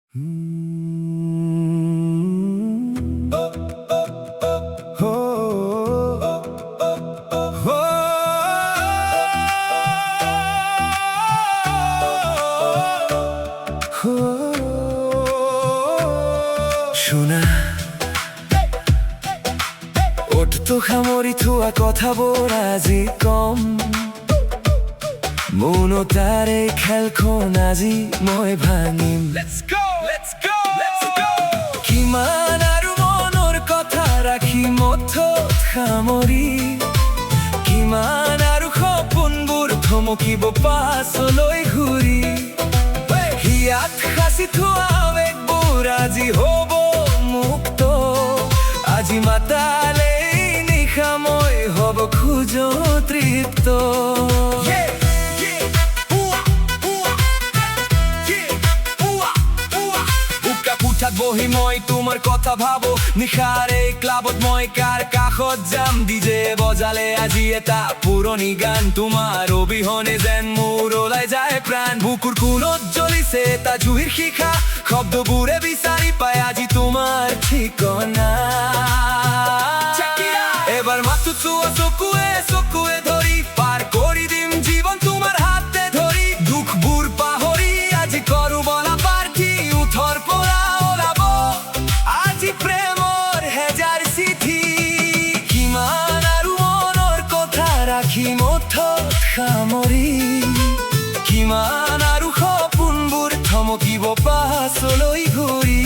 শোনা ওঠ তো খামৰি থোৱা কথাবোৰ আজি কম মনো তাৰে খেলখন আজি মই ভাঙিম কিমান আৰু মনৰ কথা ৰাখি মথত খামৰি কিমান আৰু সপোনবোৰ থমকিব পাছলৈ ঘূৰি হিয়াত সাঁচি থোৱা আৱেগবোৰ আজি হ'ব মুক্ত আজি মাতালে নিশা মই হ'ব খোজো তৃপ্ত বহি মই তোমাৰ কথা ভাবো নিশাৰ এই ক্লাবত মই কাৰ কাষত যাম ডিজে বজালে আজি এটা পুৰণি গান তোমাৰ অবিহনে যেন মোৰ ওলাই যায় প্ৰাণ বুকুৰ কোণত জ্বলিছে এটা জুইৰ শিখা শব্দবোৰে বিচাৰি পায় আজি তোমাৰ ঠিকনা এবাৰ মাথো চোৱা চকুৱে চকুৱে ধৰি পাৰ কৰি দিম জীৱন তোমাৰ হাতে ধৰি দুখবোৰ পাহৰি আজি কৰো বলা পাৰ্থি উঠৰ পৰা সামৰি কিমান আৰু সপোনবোৰ থমকিব পাছলৈ ঘূৰি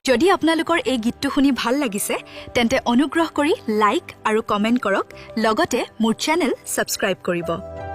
যদি আপোনালোকৰ এই গীতটো শুনি ভাল লাগিছে তেন্তে অনুগ্ৰহ কৰি লাইক আৰু কমেন্ট কৰক লগতে মোৰ চেনেল সাবস্ক্ৰাইব কৰিব